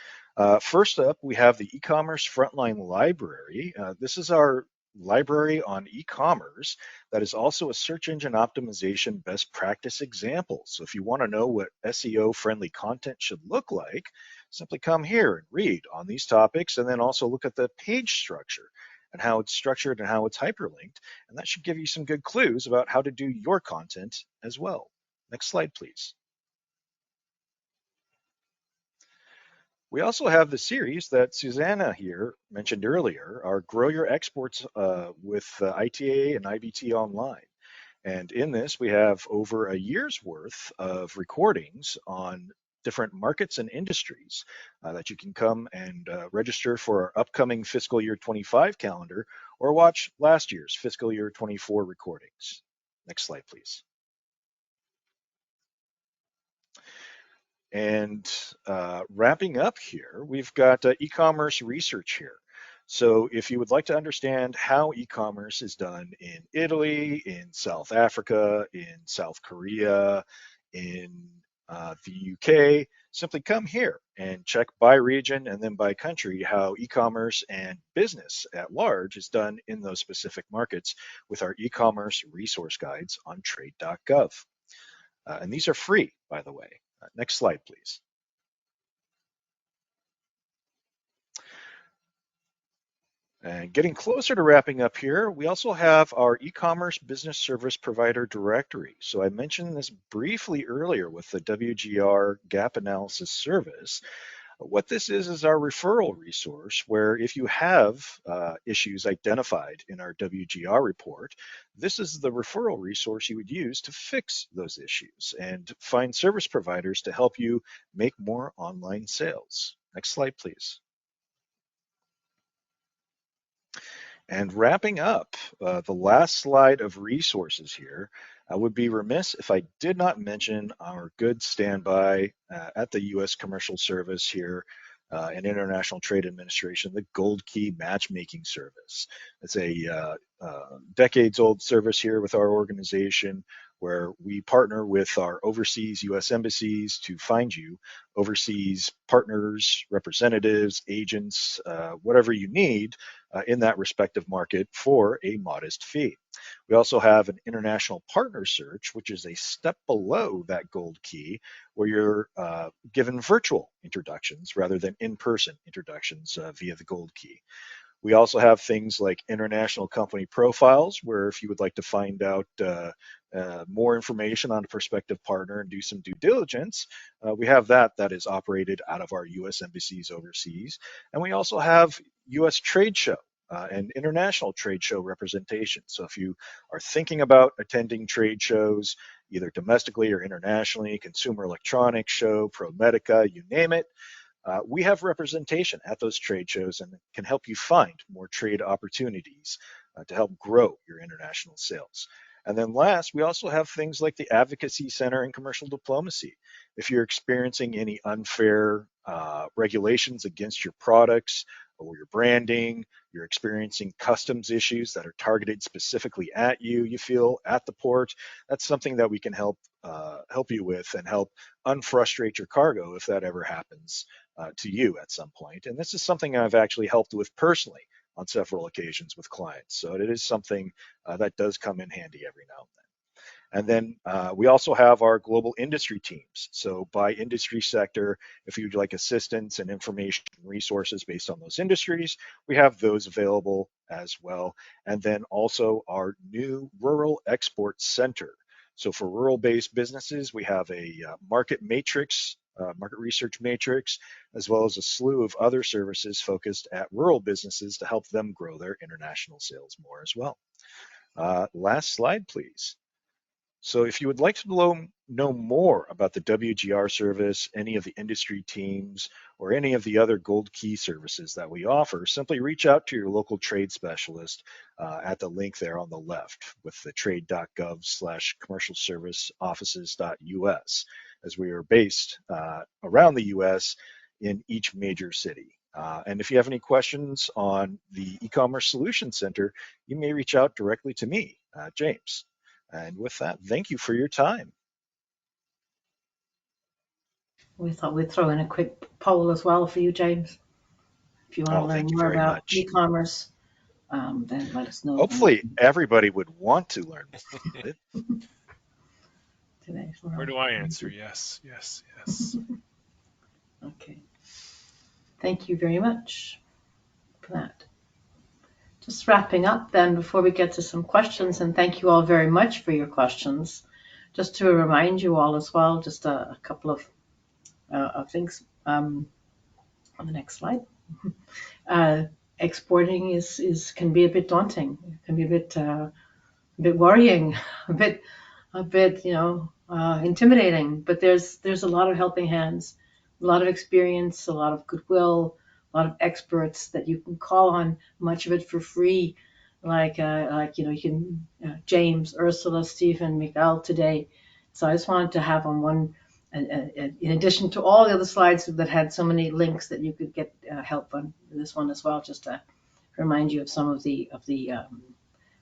First up, we have the e-commerce frontline library. This is our library on e-commerce that is also a search engine optimization best practice example. So if you want to know what SEO friendly content should look like, simply come here and read on these topics, and then also look at the page structure and how it's structured and how it's hyperlinked. And that should give you some good clues about how to do your content as well. Next slide, please. We also have the series that Susanna here mentioned earlier, our Grow Your Exports with ITA and IBT Online. And in this, we have over a year's worth of recordings on different markets and industries that you can come and register for our upcoming fiscal year 25 calendar, or watch last year's fiscal year 24 recordings. Next slide, please. And wrapping up here, we've got e-commerce research here. So if you would like to understand how e-commerce is done in Italy, in South Africa, in South Korea, in the UK, simply come here and check by region and then by country how e-commerce and business at large is done in those specific markets with our e-commerce resource guides on trade.gov. And these are free, by the way. Next slide, please. And getting closer to wrapping up here, we also have our e-commerce business service provider directory. So I mentioned this briefly earlier with the WGR gap analysis service. What this is our referral resource where if you have issues identified in our WGR report, this is the referral resource you would use to fix those issues and find service providers to help you make more online sales. Next slide, please. And wrapping up, the last slide of resources here, I would be remiss if I did not mention our good standby at the U.S. Commercial Service here and International Trade Administration, the Gold Key Matchmaking Service. It's a decades-old service here with our organization where we partner with our overseas U.S. embassies to find you overseas partners, representatives, agents, whatever you need in that respective market for a modest fee. We also have an international partner search, which is a step below that gold key, where you're given virtual introductions rather than in-person introductions via the gold key. We also have things like international company profiles, where if you would like to find out more information on a prospective partner and do some due diligence, we have that. That is operated out of our U.S. embassies overseas. And we also have U.S. trade show and international trade show representation. So if you are thinking about attending trade shows, either domestically or internationally, Consumer Electronics Show, ProMedica, you name it, we have representation at those trade shows and can help you find more trade opportunities to help grow your international sales. And then last, we also have things like the Advocacy Center and Commercial Diplomacy. If you're experiencing any unfair regulations against your products or your branding, you're experiencing customs issues that are targeted specifically at you, you feel at the port, that's something that we can help you with and help unfrustrate your cargo if that ever happens to you at some point. And this is something I've actually helped with personally on several occasions with clients. So it is something that does come in handy every now and then. And then we also have our global industry teams. So by industry sector, if you'd like assistance and information resources based on those industries, we have those available as well. And then also our new Rural Export Center. So for rural-based businesses, we have a market matrix, market research matrix, as well as a slew of other services focused at rural businesses to help them grow their international sales more as well. Last slide, please. So if you would like to know more about the WGR service, any of the industry teams, or any of the other Gold Key services that we offer, simply reach out to your local trade specialist at the link there on the left with the trade.gov/commercialserviceoffices.us, as we are based around the US in each major city. And if you have any questions on the e-commerce solution center, you may reach out directly to me, James. And with that, thank you for your time. We thought we'd throw in a quick poll as well for you, James. If you want to learn more about e-commerce, then let us know. Hopefully everybody would want to learn more about it. Today. Where do I answer? Yes, yes, yes. Okay. Thank you very much for that. Just wrapping up then before we get to some questions, and thank you all very much for your questions. Just to remind you all as well, just a couple of things on the next slide. Exporting can be a bit daunting. It can be a bit worrying, a bit intimidating. But there's a lot of helping hands, a lot of experience, a lot of goodwill, a lot of experts that you can call on. Much of it for free, like you can James, Ursula, Stephen, Miguel today. So I just wanted to have on one. In addition to all the other slides that had so many links that you could get help on this one as well, just to remind you of some of the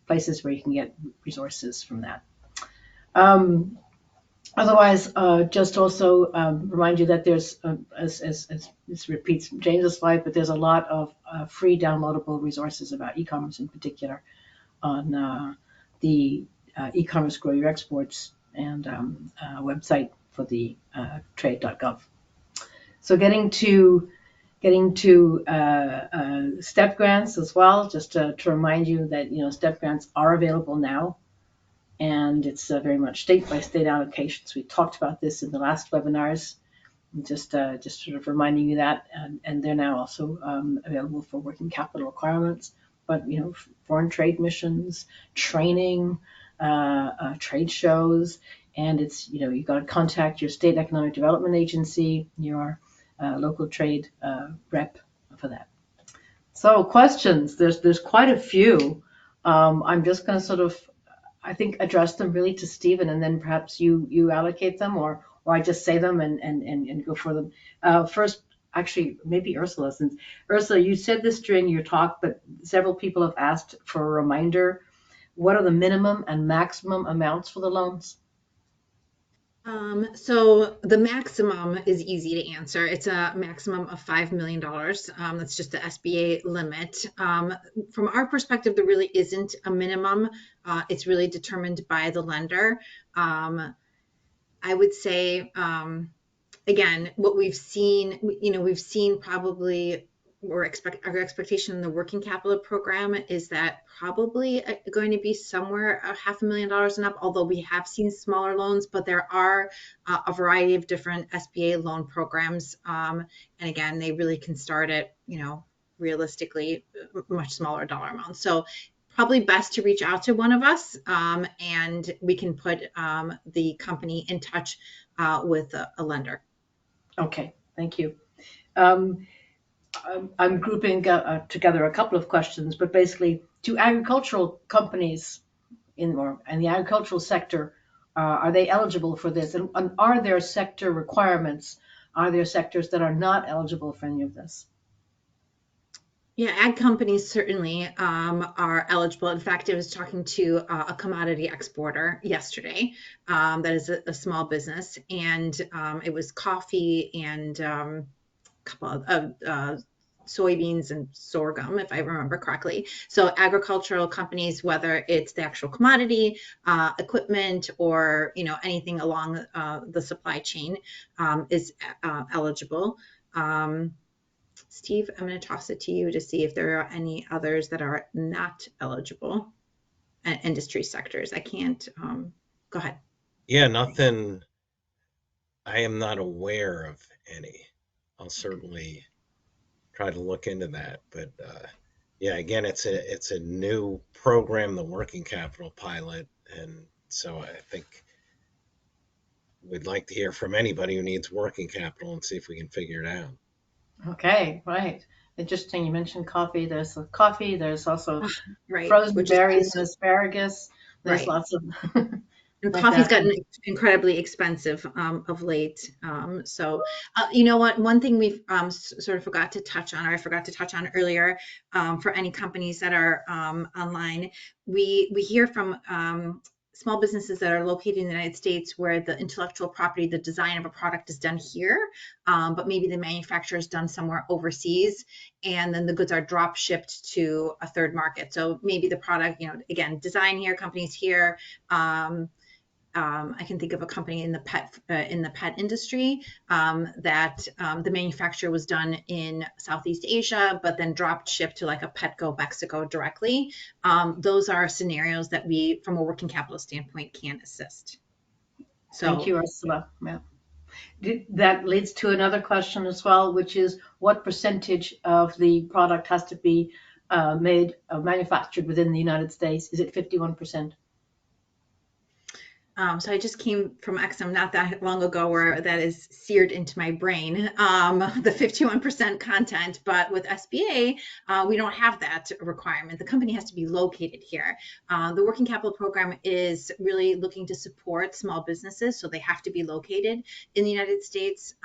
places where you can get resources from that. Otherwise, just also remind you that there's, as this repeats James's slide, but there's a lot of free downloadable resources about e-commerce in particular on the e-commerce Grow Your Exports and website for the trade.gov. So getting to STEP grants as well, just to remind you that STEP grants are available now, and it's very much state by state allocations. We talked about this in the last webinars, just sort of reminding you that, and they're now also available for working capital requirements, but foreign trade missions, training, trade shows. And it's, you've got to contact your state economic development agency, your local trade rep for that. So questions, there's quite a few. I'm just going to sort of, I think, address them really to Stephen, and then perhaps you allocate them, or I just say them and go for them. First, actually, maybe Ursula, since Ursula, you said this during your talk, but several people have asked for a reminder. What are the minimum and maximum amounts for the loans? So the maximum is easy to answer. It's a maximum of $5 million. That's just the SBA limit. From our perspective, there really isn't a minimum. It's really determined by the lender. I would say, again, what we've seen, we've seen probably our expectation in the working capital program is that probably going to be somewhere $500,000 and up, although we have seen smaller loans, but there are a variety of different SBA loan programs. And again, they really can start at, realistically much smaller dollar amounts. So probably best to reach out to one of us, and we can put the company in touch with a lender. Okay, thank you. I'm grouping together a couple of questions, but basically, do agricultural companies in the agricultural sector, are they eligible for this? And are there sector requirements? Are there sectors that are not eligible for any of this? Yeah, ag companies certainly are eligible. In fact, I was talking to a commodity exporter yesterday that is a small business, and it was coffee and a couple of soybeans and sorghum, if I remember correctly. So agricultural companies, whether it's the actual commodity, equipment, or anything along the supply chain, is eligible. Steve, I'm going to toss it to you to see if there are any others that are not eligible industry sectors. I can't. Go ahead. Yeah, nothing. I am not aware of any. I'll certainly try to look into that. But yeah, again, it's a new program, the working capital pilot, and so I think we'd like to hear from anybody who needs working capital and see if we can figure it out. Okay, right. Interesting. You mentioned coffee. There's the coffee. There's also Right, frozen which is berries and asparagus. There's right. lots of And like coffee's that. gotten incredibly expensive of late. So, you know what? One thing we've sort of forgot to touch on, or I forgot to touch on earlier, for any companies that are online, we hear from small businesses that are located in the United States where the intellectual property, the design of a product is done here, but maybe the manufacturer is done somewhere overseas, and then the goods are drop shipped to a third market. So maybe the product, again, design here, companies here. I can think of a company in the pet industry that the manufacture was done in Southeast Asia, but then dropped shipped to like a Petco Mexico directly. Those are scenarios that we, from a working capital standpoint, can assist. So, thank you, Ursula. Yeah. That leads to another question as well, which is what percentage of the product has to be manufactured within the United States? Is it 51%? So I just came from Exum not that long ago where that is seared into my brain, the 51% content, but with SBA, we don't have that requirement. The company has to be located here. The working capital program is really looking to support small businesses, so they have to be located in the United States,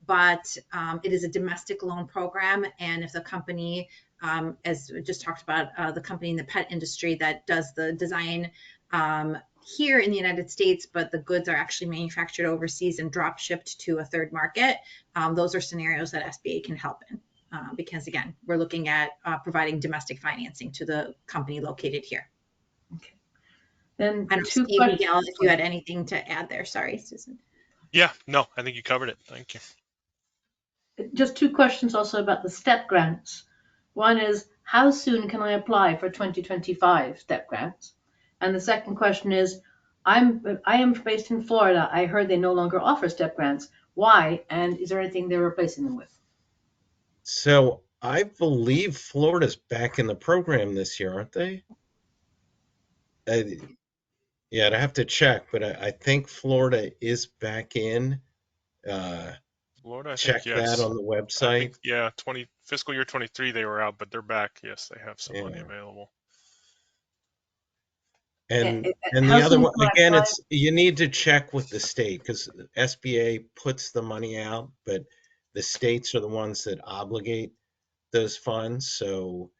but it is a domestic loan program, and if the company, as we just talked about, the company in the pet industry that does the design here in the United States, but the goods are actually manufactured overseas and drop shipped to a third market. Those are scenarios that SBA can help in because, again, we're looking at providing domestic financing to the company located here. Okay. Then I don't know, Steve, Miguel, if you had anything to add there. Sorry, Susan. Yeah, no, I think you covered it. Thank you. Just two questions also about the STEP grants. One is, how soon can I apply for 2025 STEP grants? And the second question is, I am based in Florida. I heard they no longer offer STEP grants. Why? And is there anything they're replacing them with? So I believe Florida's back in the program this year, aren't they? Yeah, I'd have to check, but I think Florida is back in. Florida, I Check think that yes. on the I website. think yeah, fiscal year 23 they were out, but they're back. Yes, they have some money Yeah. available. And How the other soon one, can I again, apply? it's you need to check with the state because SBA puts the money out, but the states are the ones that obligate those funds. So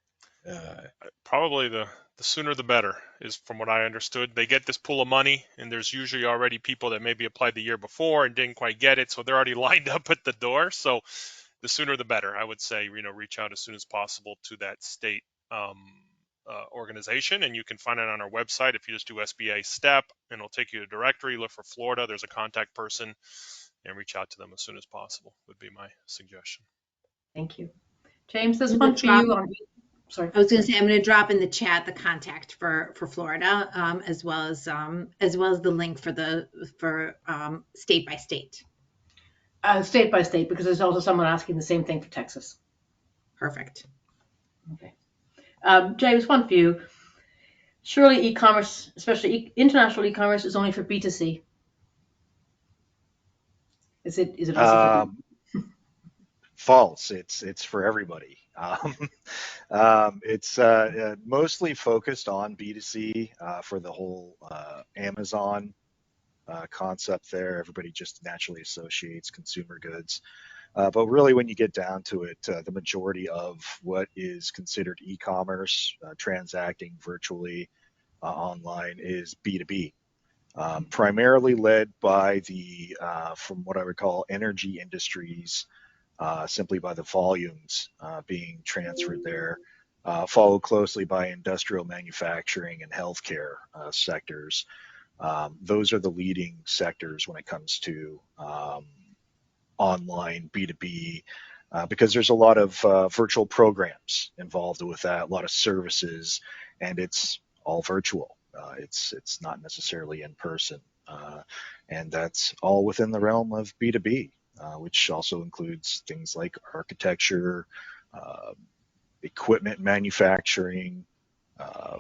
Probably the sooner the better is from what I understood. They get this pool of money, and there's usually already people that maybe applied the year before and didn't quite get it, so they're already lined up at the door. So the sooner the better, I would say. Reach out as soon as possible to that state organization, and you can find it on our website. If you just do SBA STEP, and it'll take you to a directory. Look for Florida. There's a contact person, and reach out to them as soon as possible. Would be my suggestion. Thank you. James, this I'm one gonna for drop- you. Sorry. I was going to say I'm going to drop in the chat the contact for Florida, as well as the link for state by state. State by state, because there's also someone asking the same thing for Texas. Perfect. Okay. James, one for you. Surely e-commerce, especially international e-commerce, is only for B2C. Is it also for False. It's for everybody. It's mostly focused on B2C for the whole Amazon concept there. Everybody just naturally associates consumer goods. But really, when you get down to it, the majority of what is considered e-commerce, transacting virtually online, is B2B. Primarily led by the, from what I would call energy industries, simply by the volumes being transferred there, followed closely by industrial manufacturing and healthcare sectors. Those are the leading sectors when it comes to online B2B, because there's a lot of virtual programs involved with that, a lot of services, and it's all virtual. It's not necessarily in person, and that's all within the realm of B2B, which also includes things like architecture, equipment manufacturing,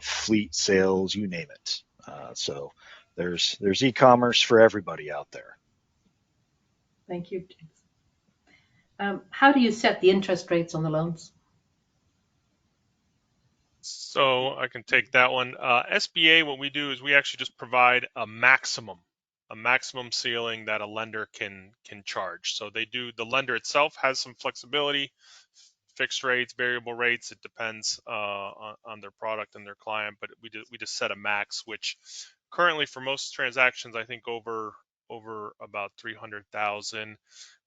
fleet sales, you name it. So there's e-commerce for everybody out there. Thank you, James. How do you set the interest rates on the loans? So I can take that one. SBA, what we do is we actually just provide a maximum ceiling that a lender can charge. So the lender itself has some flexibility, fixed rates, variable rates. It depends on their product and their client, but we just set a max, which currently for most transactions, I think over about 300,000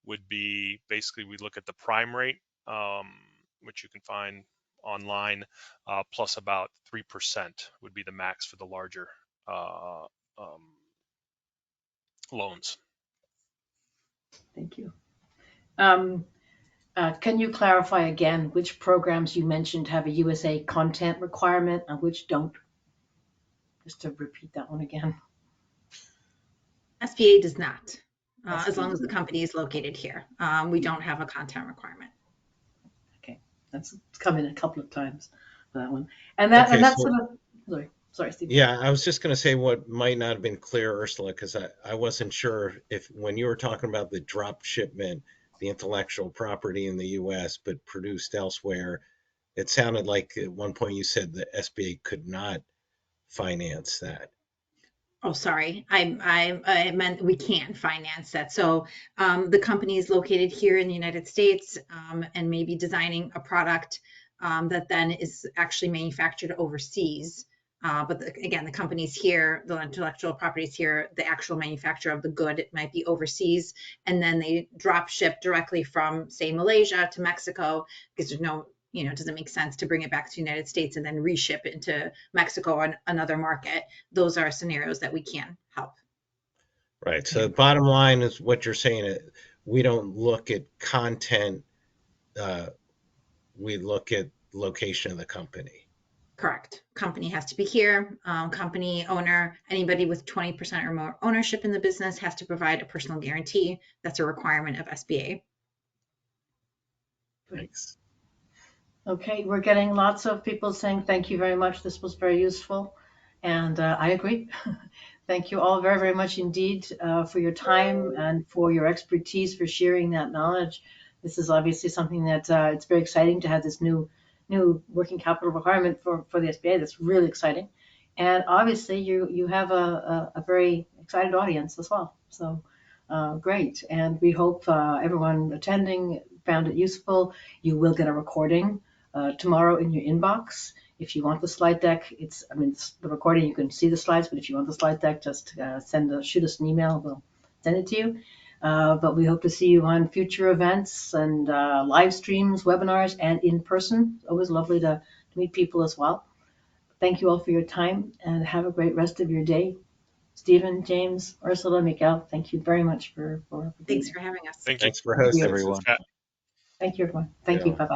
would be basically we look at the prime rate, which you can find online, plus about 3% would be the max for the larger loans. Thank you. Can you clarify again which programs you mentioned have a USA content requirement and which don't? Just to repeat that one again. SBA does not, as long as the company is located here. We don't have a content requirement. Okay, that's come in a couple of times for that one. And that, Okay, and that's so- sort of, sorry, Steve. Yeah, I was just going to say what might not have been clear, Ursula, because I wasn't sure if when you were talking about the drop shipment, the intellectual property in the U.S. but produced elsewhere, it sounded like at one point you said the SBA could not finance that. Oh, sorry. I meant we can't finance that. So the company is located here in the United States and maybe designing a product that then is actually manufactured overseas. But again, the company's here, the intellectual property is here, the actual manufacture of the good, it might be overseas. And then they drop ship directly from, say, Malaysia to Mexico, because there's no, it doesn't make sense to bring it back to the United States and then reship it into Mexico or another market. Those are scenarios that we can help. Right. So the bottom line is what you're saying. We don't look at content. We look at location of the company. Correct. Company has to be here. Company owner, anybody with 20% or more ownership in the business has to provide a personal guarantee. That's a requirement of SBA. Thanks. Okay, we're getting lots of people saying thank you very much. This was very useful, and I agree. Thank you all very, very much indeed for your time and for your expertise, for sharing that knowledge. This is obviously something that it's very exciting to have this new working capital requirement for the SBA. That's really exciting, and obviously you have a very excited audience as well. So great, and we hope everyone attending found it useful. You will get a recording tomorrow in your inbox. If you want the slide deck, it's the recording. You can see the slides, but if you want the slide deck, just shoot us an email. We'll send it to you. But we hope to see you on future events and live streams, webinars, and in person. Always lovely to meet people as well. Thank you all for your time and have a great rest of your day. Stephen, James, Ursula, Miguel, thank you very much for Thanks for having us. Thank you. Thanks for hosting, everyone. Thank you, everyone. Thank you. Bye-bye.